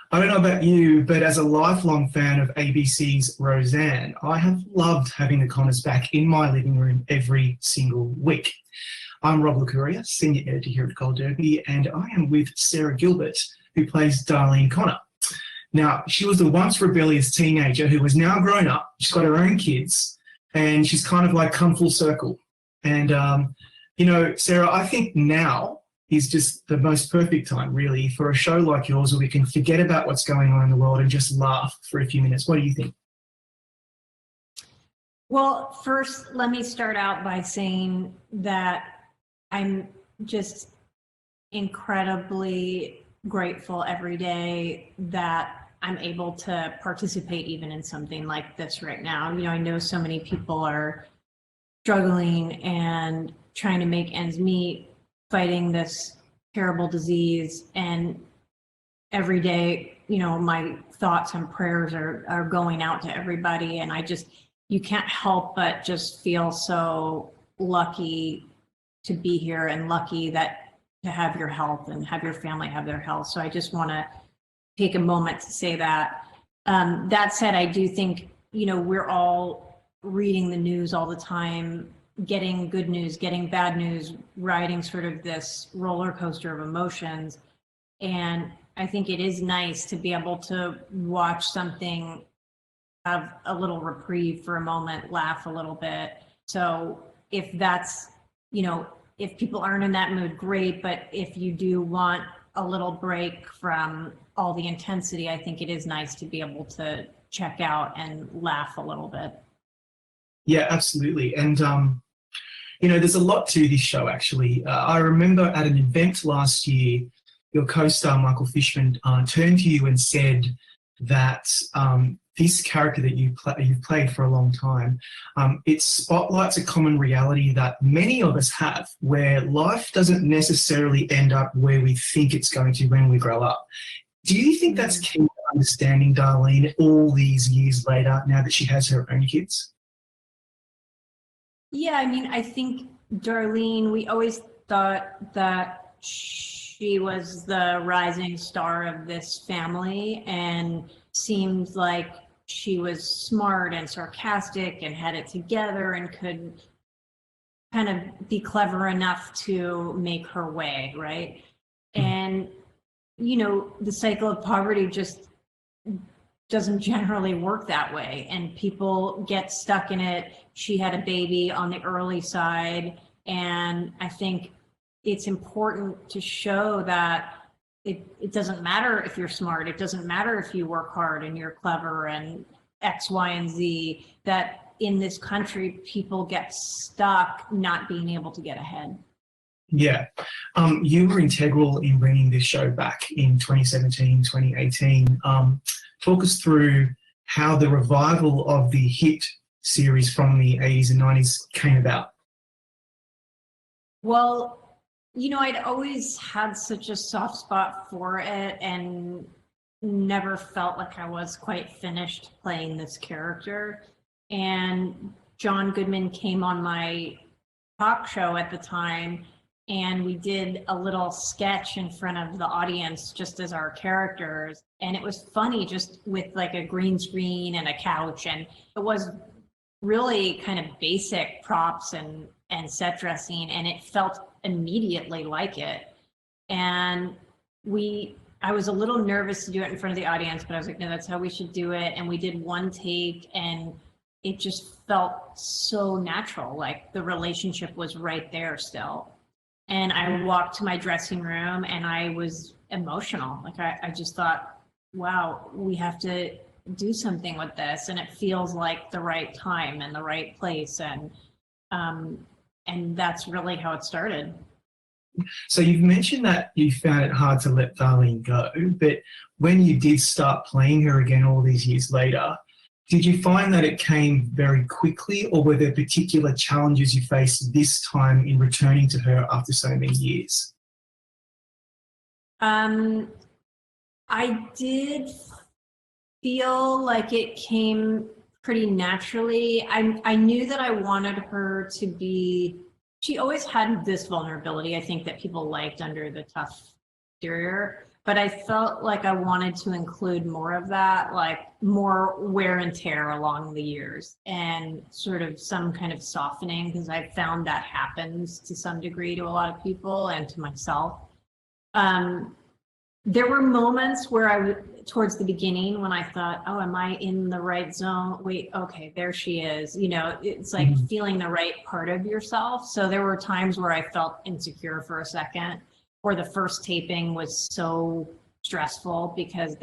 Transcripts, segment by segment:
I don't know about you, but as a lifelong fan of ABC's Roseanne, I have loved having the Connors back in my living room every single week. I'm Rob Licuria, Senior Editor here at Gold Derby, and I am with Sara Gilbert, who plays Darlene Connor. Now, she was the once rebellious teenager who has now grown up. She's got her own kids, and she's kind of like come full circle. And, Sara, I think now is just the most perfect time, really, for a show like yours where we can forget about what's going on in the world and just laugh for a few minutes. What do you think? Well, first, let me start out by saying that I'm just incredibly grateful every day that I'm able to participate even in something like this right now. You know, I know so many people are struggling and trying to make ends meet, fighting this terrible disease, and every day, you know, my thoughts and prayers are going out to everybody, and you can't help but just feel so lucky to be here and lucky that to have your health and have your family have their health. So I just want to take a moment to say that. That said, I do think, you know, we're all reading the news all the time, getting good news, getting bad news, riding sort of this roller coaster of emotions. And I think it is nice to be able to watch something, have a little reprieve for a moment, laugh a little bit. So if that's, you know, if people aren't in that mood, great. But if you do want a little break from all the intensity, I think it is nice to be able to check out and laugh a little bit. Yeah, absolutely. And, there's a lot to this show, actually. I remember at an event last year, your co-star, Michael Fishman, turned to you and said that this character that you've played for a long time, it spotlights a common reality that many of us have, where life doesn't necessarily end up where we think it's going to when we grow up. Do you think that's key to understanding Darlene all these years later, now that she has her own kids? Yeah, I mean, I think Darlene, we always thought that she was the rising star of this family and seemed like she was smart and sarcastic and had it together and could kind of be clever enough to make her way, right? And, you know, the cycle of poverty just doesn't generally work that way, and people get stuck in it. She had a baby on the early side, and I think it's important to show that it doesn't matter if you're smart, it doesn't matter if you work hard and you're clever and X, Y, and Z, that in this country, people get stuck not being able to get ahead. Yeah. You were integral in bringing this show back in 2017, 2018. Talk us through how the revival of the hit series from the 80s and 90s came about. Well, you know, I'd always had such a soft spot for it and never felt like I was quite finished playing this character. And John Goodman came on my talk show at the time, and we did a little sketch in front of the audience just as our characters. And it was funny, just with like a green screen and a couch. And it was really kind of basic props and set dressing, and it felt immediately like it. And I was a little nervous to do it in front of the audience, but I was like, no, that's how we should do it. And we did one take, and it just felt so natural, like the relationship was right there still. And I walked to my dressing room and I was emotional. Like I just thought, wow, we have to do something with this, and it feels like the right time and the right place. And that's really how it started. So you've mentioned that you found it hard to let Darlene go, but when you did start playing her again all these years later, did you find that it came very quickly, or were there particular challenges you faced this time in returning to her after so many years? I did feel like it came pretty naturally. I knew that I wanted her to be, she always had this vulnerability, I think, that people liked under the tough exterior. but I felt like I wanted to include more of that, like more wear and tear along the years and sort of some kind of softening, because I found that happens to some degree to a lot of people and to myself. There were moments where towards the beginning when I thought, oh, am I in the right zone? Wait, okay, there she is. You know, it's like feeling the right part of yourself. So there were times where I felt insecure for a second, or the first taping was so stressful because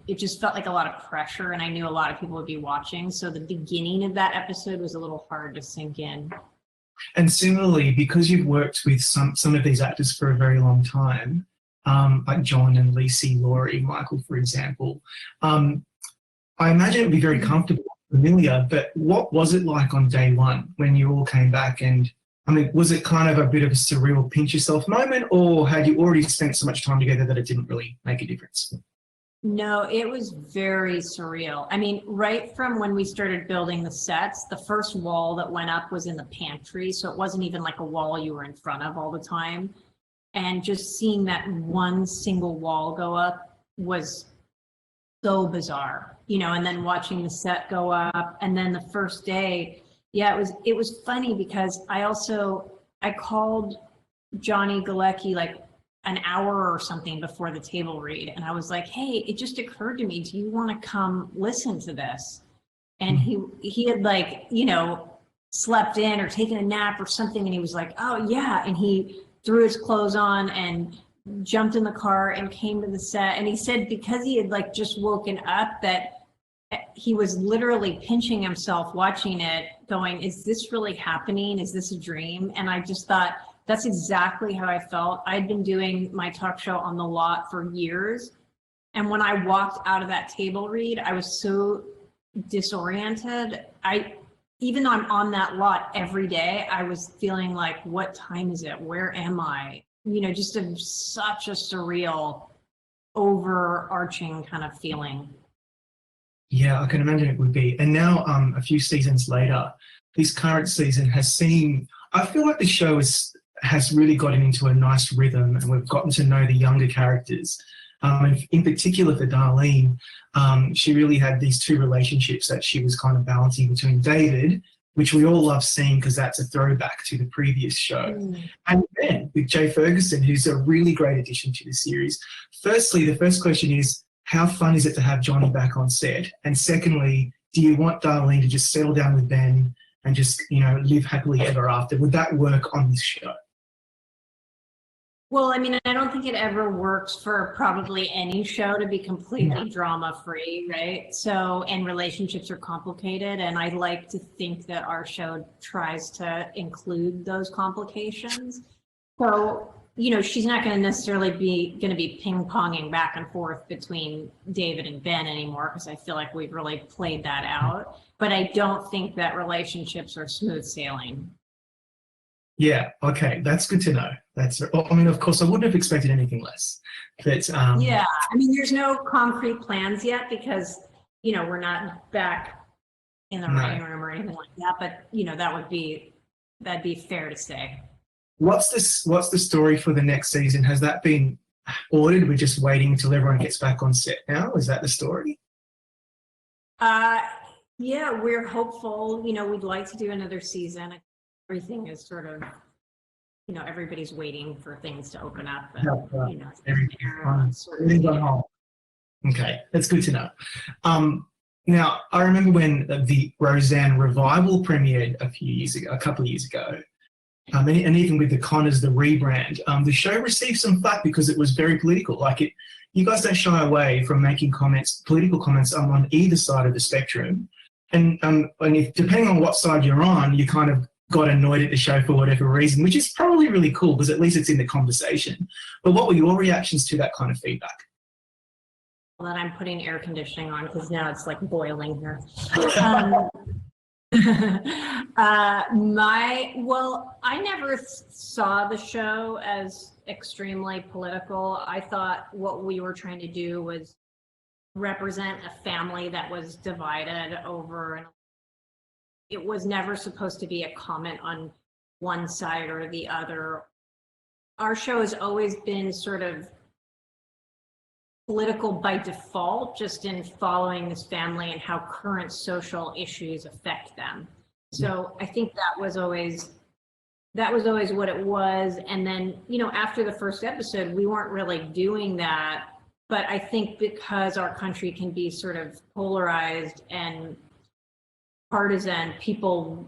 it just felt like a lot of pressure, and I knew a lot of people would be watching. So the beginning of that episode was a little hard to sink in. And similarly, because you've worked with some of these actors for a very long time, like John and Lacey, Laurie, Michael, for example, I imagine it would be very comfortable, familiar, but what was it like on day one when you all came back? And I mean, was it kind of a bit of a surreal pinch yourself moment, or had you already spent so much time together that it didn't really make a difference? No, it was very surreal. I mean, right from when we started building the sets, the first wall that went up was in the pantry. So it wasn't even like a wall you were in front of all the time. And just seeing that one single wall go up was so bizarre, you know, and then watching the set go up. And then the first day, yeah, it was funny because I called Johnny Galecki like an hour or something before the table read. And I was like, hey, it just occurred to me, do you want to come listen to this? And he had like, you know, slept in or taken a nap or something. And he was like, oh yeah. And he threw his clothes on and jumped in the car and came to the set. And he said, because he had like just woken up, that he was literally pinching himself watching it going, is this really happening? Is this a dream? And I just thought, that's exactly how I felt. I'd been doing my talk show on the lot for years. And when I walked out of that table read, I was so disoriented. Even though I'm on that lot every day, I was feeling like, what time is it? Where am I? You know, just such a surreal, overarching kind of feeling. Yeah, I can imagine it would be. And now, a few seasons later, this current season has seen, I feel like the show has really gotten into a nice rhythm, and we've gotten to know the younger characters. And in particular for Darlene, she really had these two relationships that she was kind of balancing between David, which we all love seeing because that's a throwback to the previous show, and Ben with Jay Ferguson, who's a really great addition to the series. Firstly, the first question is, how fun is it to have Johnny back on set? And secondly, do you want Darlene to just settle down with Ben and just, you know, live happily ever after? Would that work on this show? Well, I mean, I don't think it ever works for probably any show to be completely drama-free, right? So, and relationships are complicated, and I like to think that our show tries to include those complications. So, you know, she's not going to necessarily be ping-ponging back and forth between David and Ben anymore, because I feel like we've really played that out. But I don't think that relationships are smooth sailing. Yeah, okay, that's good to know. I mean, of course, I wouldn't have expected anything less. But yeah, I mean, there's no concrete plans yet because, you know, we're not back in the writing room or anything like that. But, you know, that'd be fair to say. What's the story for the next season? Has that been ordered? We're just waiting until everyone gets back on set now. Is that the story? Yeah, we're hopeful. You know, we'd like to do another season. Everything is sort of, you know, everybody's waiting for things to open up. And, you know, okay, that's good to know. Now, I remember when the Roseanne revival premiered a couple of years ago, and even with the Connors, the rebrand, the show received some flack because it was very political. Like you guys don't shy away from making political comments on either side of the spectrum. And depending on what side you're on, you kind of got annoyed at the show for whatever reason, which is probably really cool because at least it's in the conversation. But what were your reactions to that kind of feedback? Well, that I'm putting air conditioning on because now it's like boiling here. I never saw the show as extremely political. I thought what we were trying to do was represent a family that was divided over, and it was never supposed to be a comment on one side or the other. Our show has always been sort of political by default, just in following this family and how current social issues affect them. So I think that was always what it was. And then, after the first episode, we weren't really doing that. But I think because our country can be sort of polarized and partisan, people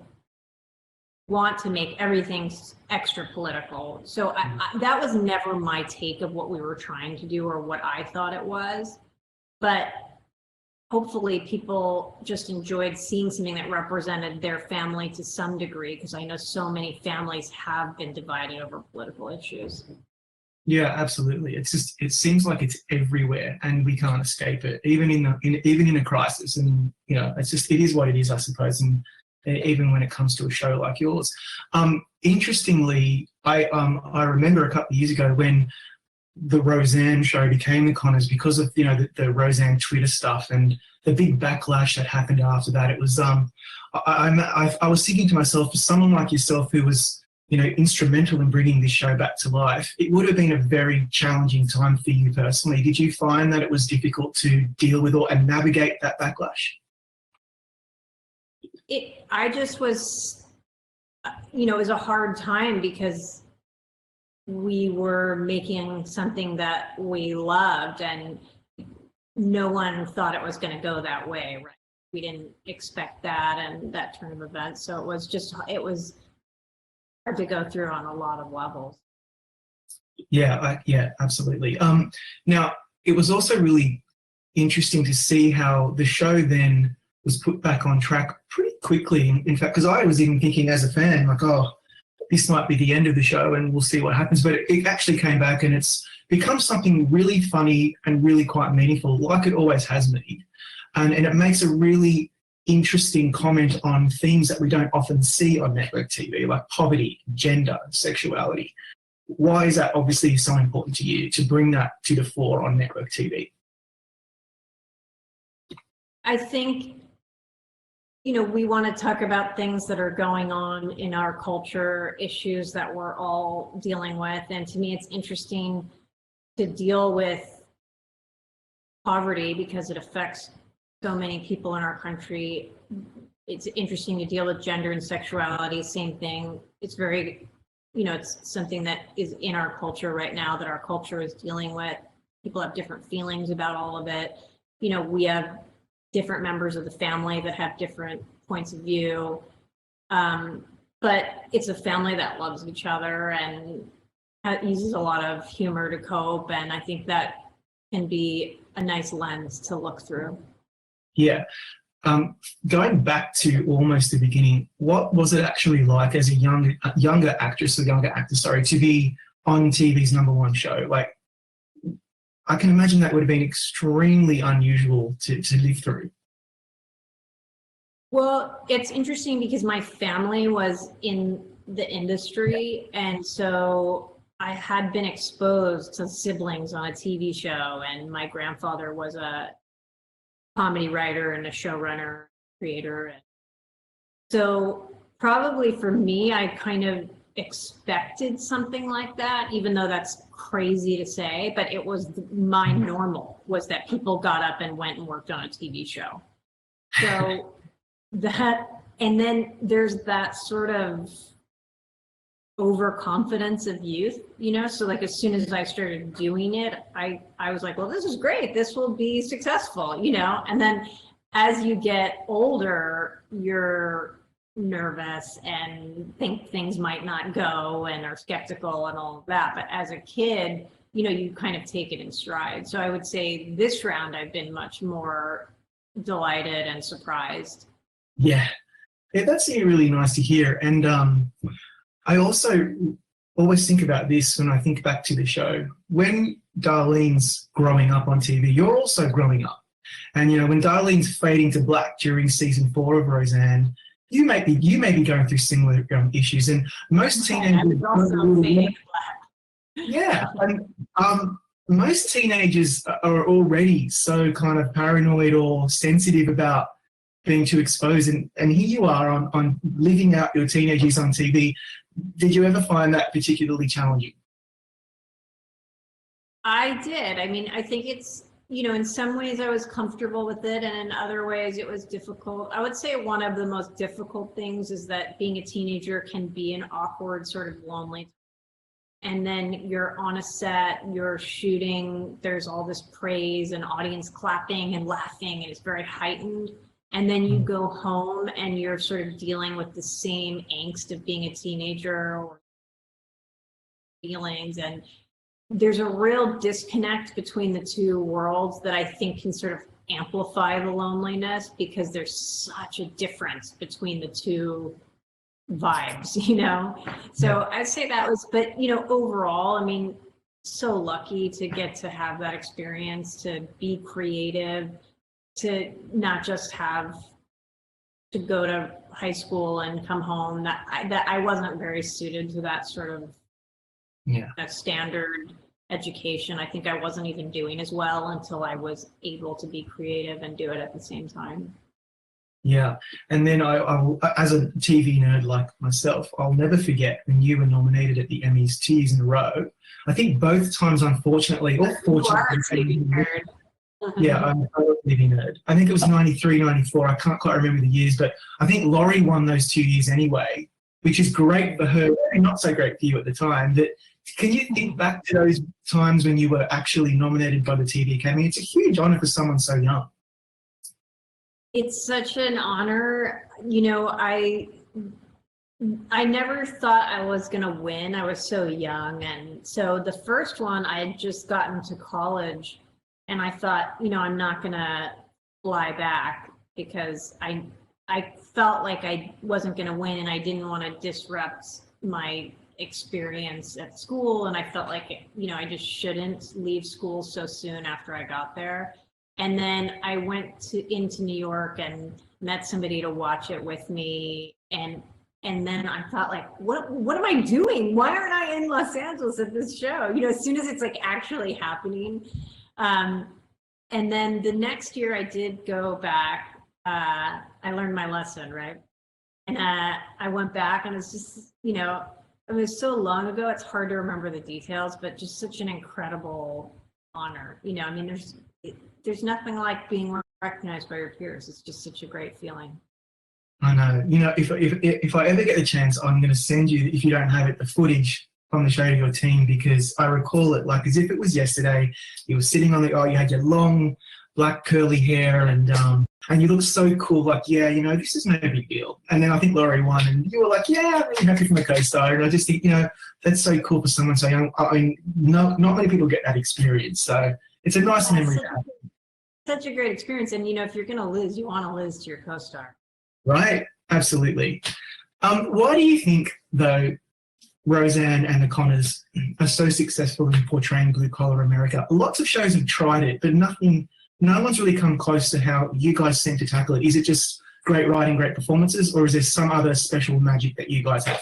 want to make everything extra political. So that was never my take of what we were trying to do or what I thought it was. But hopefully people just enjoyed seeing something that represented their family to some degree, because I know so many families have been divided over political issues. Yeah, absolutely. It's just, it seems like it's everywhere and we can't escape it, even in a crisis. And, it's just, it is what it is, I suppose. And even when it comes to a show like yours. Interestingly, I remember a couple of years ago when the Roseanne show became the Conners, because of the Roseanne Twitter stuff and the big backlash that happened after that. It was I was thinking to myself, for someone like yourself who was instrumental in bringing this show back to life, it would have been a very challenging time for you personally. Did you find that it was difficult to deal with and navigate that backlash? I just was, it was a hard time because we were making something that we loved and no one thought it was going to go that way, right? We didn't expect that and that turn of events. So it was hard to go through on a lot of levels. Yeah, absolutely. Now, it was also really interesting to see how the show then was put back on track pretty quickly. In fact, because I was even thinking as a fan, like, oh, this might be the end of the show and we'll see what happens. But it actually came back and it's become something really funny and really quite meaningful, like it always has been. And it makes a really interesting comment on themes that we don't often see on network TV, like poverty, gender, sexuality. Why is that obviously so important to you to bring that to the fore on network TV? I think we want to talk about things that are going on in our culture, issues that we're all dealing with. And to me, it's interesting to deal with poverty because it affects so many people in our country. It's interesting to deal with gender and sexuality, same thing. It's very, it's something that is in our culture right now that our culture is dealing with. People have different feelings about all of it. We have different members of the family that have different points of view. But it's a family that loves each other and uses a lot of humor to cope. And I think that can be a nice lens to look through. Yeah. Going back to almost the beginning, what was it actually like as a younger actress to be on TV's #1 show? Like, I can imagine that would have been extremely unusual to live through. Well, it's interesting because my family was in the industry, and so I had been exposed to siblings on a TV show, and my grandfather was a comedy writer and a showrunner, creator. So probably for me, I kind of expected something like that, even though that's crazy to say, but it was my normal, was that people got up and went and worked on a TV show. So that, and then there's that sort of overconfidence of youth, so like as soon as I started doing it, I was like, well, this is great, this will be successful, and then as you get older, you're nervous and think things might not go and are skeptical and all of that. But as a kid, you kind of take it in stride. So I would say this round I've been much more delighted and surprised. Yeah, that's really nice to hear. And I also always think about this when I think back to the show. When Darlene's growing up on TV, you're also growing up. And, when Darlene's fading to black during season 4 of Roseanne, you may be going through similar issues. And most teenagers... Yeah, and most teenagers are already so kind of paranoid or sensitive about being too exposed. And here you are on living out your teenage years on TV. Did you ever find that particularly challenging? I did. I mean, I think it's, in some ways I was comfortable with it, and in other ways it was difficult. I would say one of the most difficult things is that being a teenager can be an awkward, sort of lonely. And then you're on a set, you're shooting, there's all this praise and audience clapping and laughing, and it's very heightened. And then you go home and you're sort of dealing with the same angst of being a teenager or feelings. And there's a real disconnect between the two worlds that I think can sort of amplify the loneliness, because there's such a difference between the two vibes, So I'd say that was, but overall, I mean, so lucky to get to have that experience, to be creative, to not just have to go to high school and come home. That I wasn't very suited to that sort of that standard education. I think I wasn't even doing as well until I was able to be creative and do it at the same time. Yeah, and then I as a TV nerd like myself, I'll never forget when you were nominated at the Emmys 2 years in a row. I think both times, unfortunately, or fortunately, yeah, I'm a TV nerd. I think it was 93, 94. I can't quite remember the years, but I think Laurie won those 2 years anyway, which is great for her and not so great for you at the time. But can you think back to those times when you were actually nominated by the TV Academy? It's a huge honor for someone so young. It's such an honor. I never thought I was going to win. I was so young. And so the first one, I had just gotten to college, and I thought, I'm not going to fly back, because I felt like I wasn't going to win, and I didn't want to disrupt my experience at school. And I felt like, I just shouldn't leave school so soon after I got there. And then I went into New York and met somebody to watch it with me. And then I thought, like, what am I doing? Why aren't I in Los Angeles at this show? As soon as it's like actually happening. And then the next year I did go back. I learned my lesson, right? And I went back, and it's just, it was so long ago, it's hard to remember the details, but just such an incredible honor. I mean, there's nothing like being recognized by your peers. It's just such a great feeling. I know. If I ever get the chance, I'm going to send you, if you don't have it, the footage from the show to your team, because I recall it like as if it was yesterday. You were sitting on you had your long black curly hair, and you looked so cool. Like, this is no big deal. And then I think Laurie won, and you were like, yeah, I'm really happy for my co-star. And I just think, that's so cool for someone so young. I mean, not many people get that experience, so it's a nice memory to have. Such a great experience. And, if you're going to lose, you want to lose to your co-star. Right. Absolutely. Why do you think, though, Roseanne and the Connors are so successful in portraying blue-collar America? Lots of shows have tried it, but no one's really come close to how you guys seem to tackle it. Is it just great writing, great performances, or is there some other special magic that you guys have?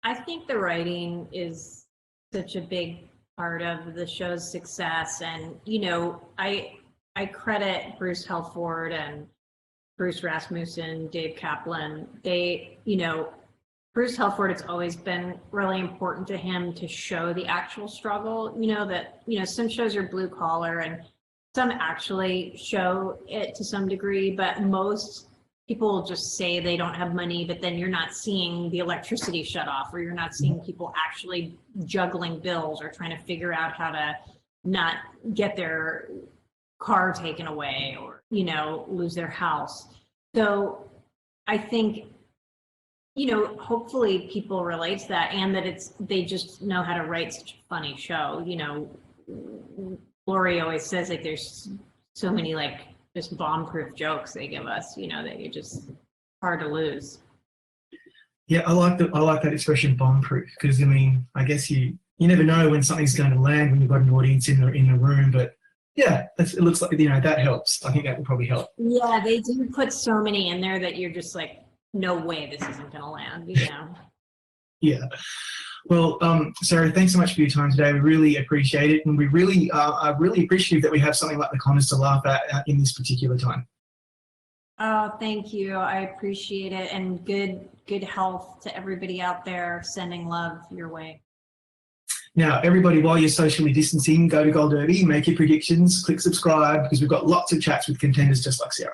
I think the writing is such a big part of the show's success. And, I credit Bruce Helford and Bruce Rasmussen, Dave Kaplan. They, Bruce Helford, it's always been really important to him to show the actual struggle, that, some shows are blue collar and some actually show it to some degree, but most people just say they don't have money, but then you're not seeing the electricity shut off, or you're not seeing people actually juggling bills or trying to figure out how to not get their car taken away or, lose their house. So I think, hopefully people relate to that, and that they just know how to write such a funny show. Laurie always says, like, there's so many, like, just bomb-proof jokes they give us, that you're just hard to lose. Yeah, I like that expression, bomb-proof, because, I mean, I guess you never know when something's going to land when you've got an audience in the room, but yeah, it looks like, that helps. I think that will probably help. Yeah, they do put so many in there that you're just like, no way this isn't going to land, Yeah. Well, Sarah, thanks so much for your time today. We really appreciate it, and we really are really appreciative that we have something like the Connors to laugh at in this particular time. Oh, thank you. I appreciate it, and good health to everybody out there. Sending love your way. Now, everybody, while you're socially distancing, go to Gold Derby, make your predictions, click subscribe, because we've got lots of chats with contenders just like Sarah.